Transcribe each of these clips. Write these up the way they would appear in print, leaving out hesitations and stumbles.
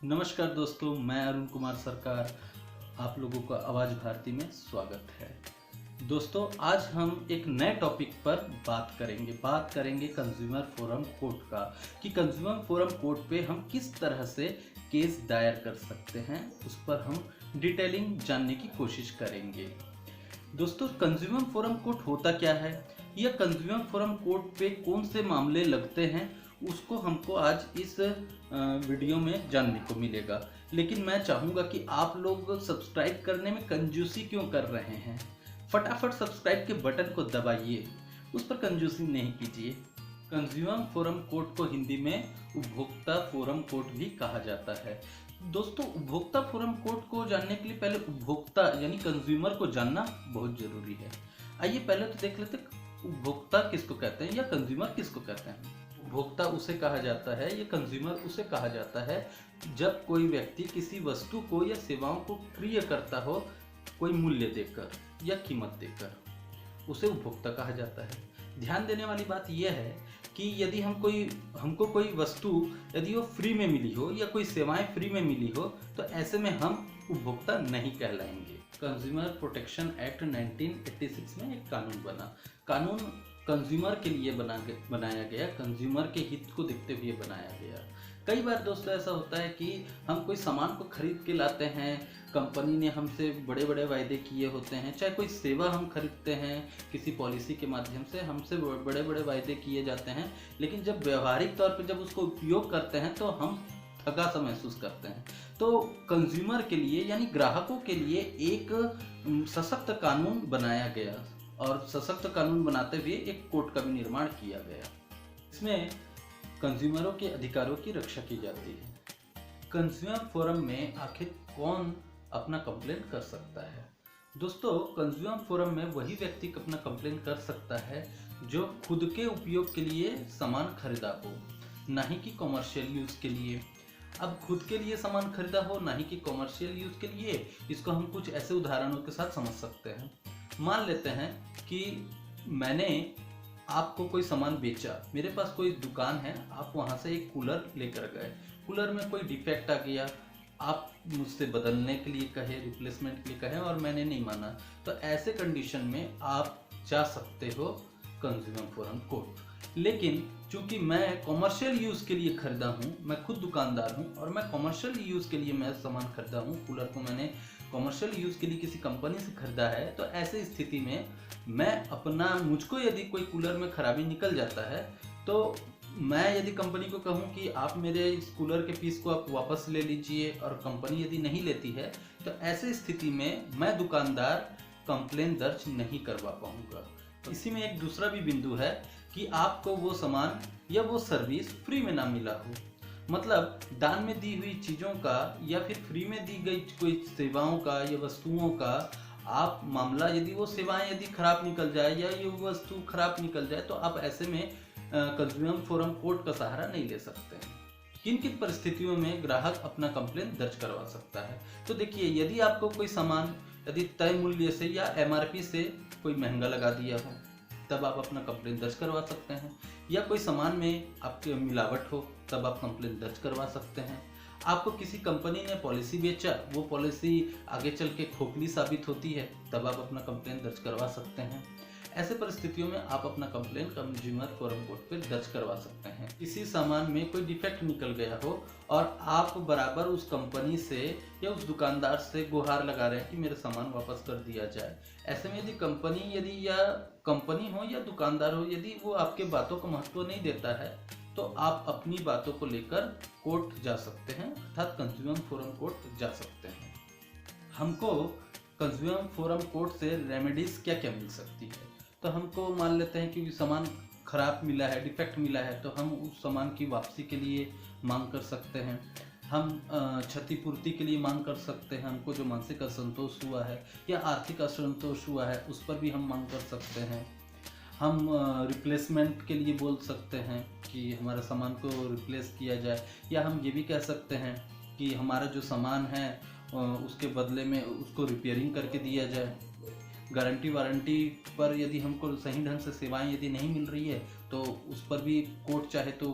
नमस्कार दोस्तों, मैं अरुण कुमार सरकार। आप लोगों का आवाज़ भारती में स्वागत है। दोस्तों, आज हम एक नए टॉपिक पर बात करेंगे कंज्यूमर फोरम कोर्ट का कि कंज्यूमर फोरम कोर्ट पे हम किस तरह से केस दायर कर सकते हैं, उस पर हम डिटेलिंग जानने की कोशिश करेंगे। दोस्तों, कंज्यूमर फोरम कोर्ट होता क्या है या कंज्यूमर फोरम कोर्ट पे कौन से मामले लगते हैं, उसको हमको आज इस वीडियो में जानने को मिलेगा। लेकिन मैं चाहूँगा कि आप लोग सब्सक्राइब करने में कंजूसी क्यों कर रहे हैं। फटाफट सब्सक्राइब के बटन को दबाइए, उस पर कंजूसी नहीं कीजिए। कंज्यूमर फोरम कोर्ट को हिंदी में उपभोक्ता फोरम कोर्ट भी कहा जाता है। दोस्तों, उपभोक्ता फोरम कोर्ट को जानने के लिए पहले उपभोक्ता यानी कंज्यूमर को जानना बहुत जरूरी है। आइए पहले तो देख लेते उपभोक्ता किसको कहते हैं या कंज्यूमर किसको कहते हैं। उपभोक्ता उसे कहा जाता है या कंज्यूमर उसे कहा जाता है जब कोई व्यक्ति किसी वस्तु को या सेवाओं को क्रय करता हो, कोई मूल्य देकर या कीमत देकर, उसे उपभोक्ता कहा जाता है। ध्यान देने वाली बात यह है कि यदि हमको कोई वस्तु यदि वो फ्री में मिली हो या कोई सेवाएं फ्री में मिली हो, तो ऐसे में हम उपभोक्ता नहीं कहलाएंगे। कंज्यूमर प्रोटेक्शन एक्ट 1986 में एक कानून बना। कानून कंज्यूमर के लिए बनाया गया, कंज्यूमर के हित को देखते हुए बनाया गया। कई बार दोस्तों ऐसा होता है कि हम कोई सामान को खरीद के लाते हैं, कंपनी ने हमसे बड़े बड़े वायदे किए होते हैं, चाहे कोई सेवा हम खरीदते हैं किसी पॉलिसी के माध्यम से, हमसे बड़े बड़े वायदे किए जाते हैं, लेकिन जब व्यवहारिक तौर पर जब उसको उपयोग करते हैं तो हम थका सा महसूस करते हैं। तो कंज्यूमर के लिए यानी ग्राहकों के लिए एक सशक्त कानून बनाया गया और सशक्त कानून बनाते हुए एक कोर्ट का भी निर्माण किया गया। इसमें कंज्यूमरों के अधिकारों की रक्षा की जाती है। कंज्यूमर फोरम में आखिर कौन अपना कंप्लेंट कर सकता है? दोस्तों, कंज्यूमर फोरम में वही व्यक्ति अपना कंप्लेंट कर सकता है जो खुद के उपयोग के लिए सामान खरीदा हो, ना ही कि कॉमर्शियल यूज़ के लिए। अब खुद के लिए सामान खरीदा हो ना ही कि कॉमर्शियल यूज़ के लिए, इसको हम कुछ ऐसे उदाहरणों के साथ समझ सकते हैं। मान लेते हैं कि मैंने आपको कोई सामान बेचा, मेरे पास कोई दुकान है, आप वहाँ से एक कूलर लेकर गए, कूलर में कोई डिफेक्ट आ गया, आप मुझसे बदलने के लिए कहे, रिप्लेसमेंट के लिए कहे और मैंने नहीं माना, तो ऐसे कंडीशन में आप जा सकते हो कंज्यूमर फोरम कोर्ट। लेकिन चूंकि मैं कॉमर्शियल यूज़ के लिए खरीदा हूँ, मैं खुद दुकानदार हूँ और मैं कॉमर्शियल यूज़ के लिए मैं सामान खरीदा हूँ, कूलर को मैंने कॉमर्शियल यूज़ के लिए किसी कंपनी से खरीदा है, तो ऐसे स्थिति में मुझको यदि कोई कूलर में खराबी निकल जाता है, तो मैं यदि कंपनी को कहूँ कि आप मेरे इस कूलर के पीस को आप वापस ले लीजिए और कंपनी यदि नहीं लेती है, तो ऐसे स्थिति में मैं दुकानदार कंप्लेन दर्ज नहीं करवा पाऊँगा। इसी में एक दूसरा भी बिंदु है कि आपको वो सामान या वो सर्विस फ्री में ना मिला हो, मतलब दान में दी हुई चीज़ों का या फिर फ्री में दी गई कोई सेवाओं का या वस्तुओं का आप मामला, यदि वो सेवाएं यदि खराब निकल जाए या ये वस्तु खराब निकल जाए, तो आप ऐसे में कंज्यूमर फोरम कोर्ट का सहारा नहीं ले सकते हैं। किन किन परिस्थितियों में ग्राहक अपना कंप्लेन दर्ज करवा सकता है? तो देखिए, यदि आपको कोई सामान यदि तय मूल्य से या MRP से कोई महंगा लगा दिया हो, तब आप अपना कंप्लेन दर्ज करवा सकते हैं। या कोई सामान में आपके मिलावट हो, तब आप कंप्लेन दर्ज करवा सकते हैं। आपको किसी कंपनी ने पॉलिसी बेचा, वो पॉलिसी आगे चल के खोखली साबित होती है, तब आप अपना कंप्लेन दर्ज करवा सकते हैं। ऐसे परिस्थितियों में आप अपना कंप्लेन कंज्यूमर फोरम कोर्ट पर दर्ज करवा सकते हैं। किसी सामान में कोई डिफेक्ट निकल गया हो और आप बराबर उस कंपनी से या उस दुकानदार से गुहार लगा रहे हैं कि मेरा सामान वापस कर दिया जाए, ऐसे में यदि कंपनी हो या दुकानदार हो, यदि वो आपके बातों को महत्व नहीं देता है, तो आप अपनी बातों को लेकर कोर्ट जा सकते हैं, अर्थात कंज्यूमर फोरम कोर्ट जा सकते हैं। हमको कंज्यूमर फोरम कोर्ट से रेमेडीज क्या क्या मिल सकती है? तो हमको मान लेते हैं कि सामान खराब मिला है, डिफेक्ट मिला है, तो हम उस सामान की वापसी के लिए मांग कर सकते हैं। हम क्षतिपूर्ति के लिए मांग कर सकते हैं। हमको जो मानसिक असंतोष हुआ है या आर्थिक असंतोष हुआ है, उस पर भी हम मांग कर सकते हैं। हम रिप्लेसमेंट के लिए बोल सकते हैं कि हमारे सामान को रिप्लेस किया जाए, या हम ये भी कह सकते हैं कि हमारा जो सामान है उसके बदले में उसको रिपेयरिंग करके दिया जाए। गारंटी वारंटी पर यदि हमको सही ढंग से सेवाएं यदि नहीं मिल रही है, तो उस पर भी कोर्ट चाहे तो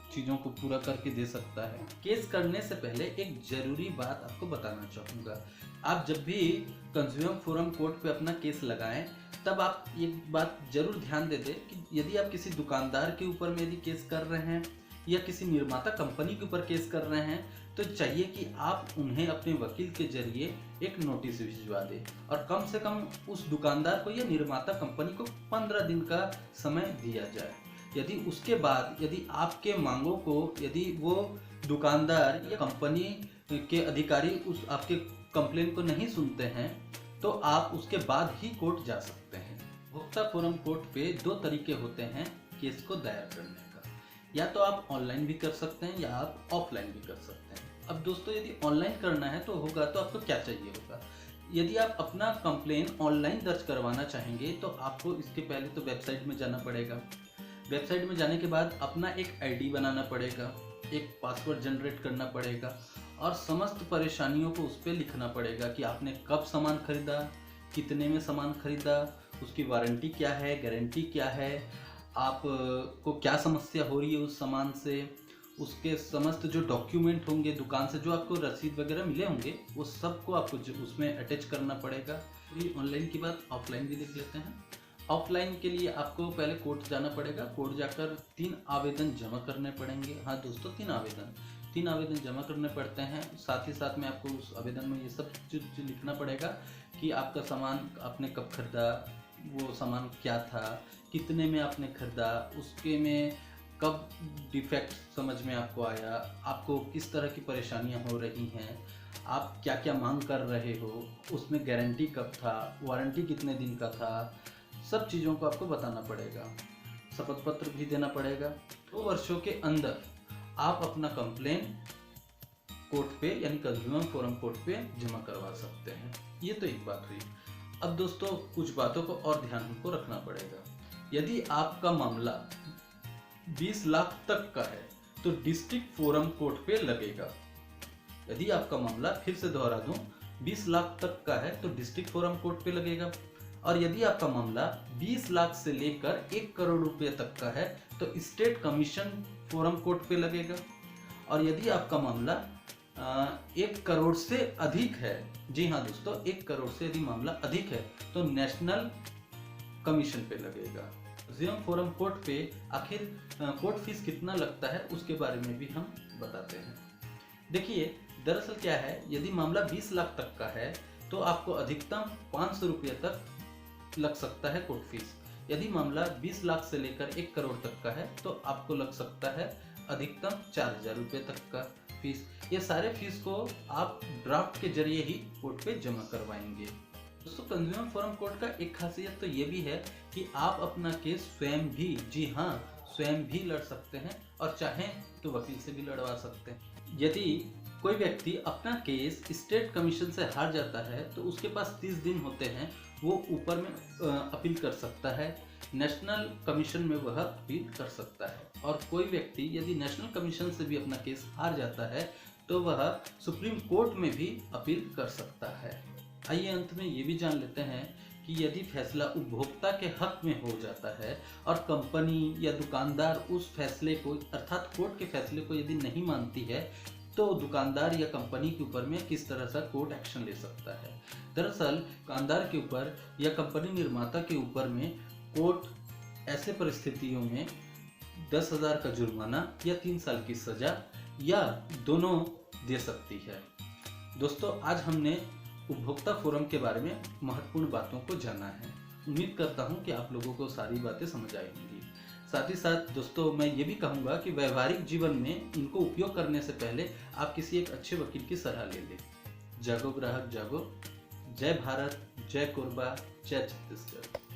चीज़ों को पूरा करके दे सकता है। केस करने से पहले एक ज़रूरी बात आपको बताना चाहूँगा। आप जब भी कंज्यूमर फोरम कोर्ट पे अपना केस लगाएं, तब आप एक बात जरूर ध्यान दे दें कि यदि आप किसी दुकानदार के ऊपर में यदि केस कर रहे हैं या किसी निर्माता कंपनी के ऊपर केस कर रहे हैं, तो चाहिए कि आप उन्हें अपने वकील के जरिए एक नोटिस भिजवा दें और कम से कम उस दुकानदार को या निर्माता कंपनी को 15 दिन का समय दिया जाए। यदि उसके बाद यदि आपके मांगों को यदि वो दुकानदार या कंपनी के अधिकारी उस आपके कंप्लेन को नहीं सुनते हैं, तो आप उसके बाद ही कोर्ट जा सकते हैं। उपभोक्ता फोरम कोर्ट पे 2 तरीके होते हैं केस को दायर करने का। या तो आप ऑनलाइन भी कर सकते हैं या आप ऑफलाइन भी कर सकते हैं। अब दोस्तों, यदि ऑनलाइन करना है तो आपको क्या चाहिए होगा। यदि आप अपना कंप्लेन ऑनलाइन दर्ज करवाना चाहेंगे तो आपको इसके पहले तो वेबसाइट में जाना पड़ेगा। वेबसाइट में जाने के बाद अपना एक आईडी बनाना पड़ेगा, एक पासवर्ड जनरेट करना पड़ेगा और समस्त परेशानियों को उस पर लिखना पड़ेगा कि आपने कब सामान खरीदा, कितने में सामान खरीदा, उसकी वारंटी क्या है, गारंटी क्या है, आप को क्या समस्या हो रही है उस सामान से, उसके समस्त जो डॉक्यूमेंट होंगे दुकान से, जो आपको रसीद वगैरह मिले होंगे, वो सबको आपको उसमें अटैच करना पड़ेगा। ये ऑनलाइन की बात, ऑफलाइन भी देख लेते हैं। ऑफलाइन के लिए आपको पहले कोर्ट जाना पड़ेगा। कोर्ट जाकर 3 आवेदन जमा करने पड़ेंगे। हाँ दोस्तों, 3 आवेदन जमा करने पड़ते हैं। साथ ही साथ में आपको उस आवेदन में ये सब चीज़ लिखना पड़ेगा कि आपका सामान आपने कब खरीदा, वो सामान क्या था, कितने में आपने खरीदा, उसके में कब डिफेक्ट समझ में आपको आया, आपको किस तरह की परेशानियां हो रही हैं, आप क्या क्या मांग कर रहे हो, उसमें गारंटी कब था, वारंटी कितने दिन का था, सब चीज़ों को आपको बताना पड़ेगा। शपथ पत्र भी देना पड़ेगा। 2 वर्षों के अंदर आप अपना कंप्लेन कोर्ट पे यानी कंज्यूमर फोरम कोर्ट पे जमा करवा सकते हैं। ये तो एक बात हुई। अब दोस्तों, कुछ बातों को और ध्यान हमको रखना पड़ेगा। यदि आपका मामला 20 लाख तक का है तो डिस्ट्रिक्ट फोरम कोर्ट पे लगेगा। यदि आपका मामला, फिर से दोहरा दूं, 20 लाख तक का है तो डिस्ट्रिक्ट फोरम कोर्ट पे लगेगा। और यदि आपका मामला 20 लाख से लेकर 1 करोड़ रुपए तक का है तो स्टेट कमीशन फोरम कोर्ट पे लगेगा। और यदि आपका मामला 1 करोड़ से अधिक है, जी हाँ दोस्तों, 1 करोड़ से यदि मामला अधिक है तो नेशनल कमीशन पे लगेगा। कंज्यूमर फोरम कोर्ट पे आखिर कोर्ट फीस कितना लगता है उसके बारे में भी हम बताते हैं। देखिए, दरअसल क्या है, यदि मामला 20 लाख तक का है तो आपको अधिकतम 500 रुपये तक लग सकता है कोर्ट फीस। यदि मामला 20 लाख से लेकर 1 करोड़ तक का है तो आपको लग सकता है अधिकतम 4000 रुपये तक का फीस। ये सारे फीस को आप ड्राफ्ट के जरिए ही कोर्ट पे जमा करवाएंगे। दोस्तों, कंज्यूमर फोरम कोर्ट का एक खासियत तो ये भी है कि आप अपना केस स्वयं भी, जी हाँ, स्वयं भी लड़ सकते हैं और चाहें तो वकील से भी लड़वा सकते हैं। यदि कोई व्यक्ति अपना केस स्टेट कमीशन से हार जाता है तो उसके पास 30 दिन होते हैं, वो ऊपर में अपील कर सकता है, नेशनल कमीशन में वह अपील कर सकता है। और कोई व्यक्ति यदि नेशनल कमीशन से भी अपना केस हार जाता है तो वह सुप्रीम कोर्ट में भी अपील कर सकता है। आइए अंत में ये भी जान लेते हैं कि यदि फैसला उपभोक्ता के हक में हो जाता है और कंपनी या दुकानदार उस फैसले को, अर्थात कोर्ट के फैसले को यदि नहीं मानती है, तो दुकानदार या कंपनी के ऊपर में किस तरह से कोर्ट एक्शन ले सकता है। दरअसल दुकानदार के ऊपर या कंपनी निर्माता के ऊपर में कोर्ट ऐसे परिस्थितियों में 10,000 का जुर्माना या 3 साल की सजा या दोनों दे सकती है। दोस्तों, आज हमने उपभोक्ता फोरम के बारे में महत्वपूर्ण बातों को जाना है। उम्मीद करता हूं कि आप लोगों को सारी बातें समझ आई होंगी। साथ ही साथ दोस्तों, मैं ये भी कहूँगा कि व्यवहारिक जीवन में इनको उपयोग करने से पहले आप किसी एक अच्छे वकील की सलाह ले लें। जागो ग्राहक जागो। जय भारत, जय कोरबा, जय छत्तीसगढ़।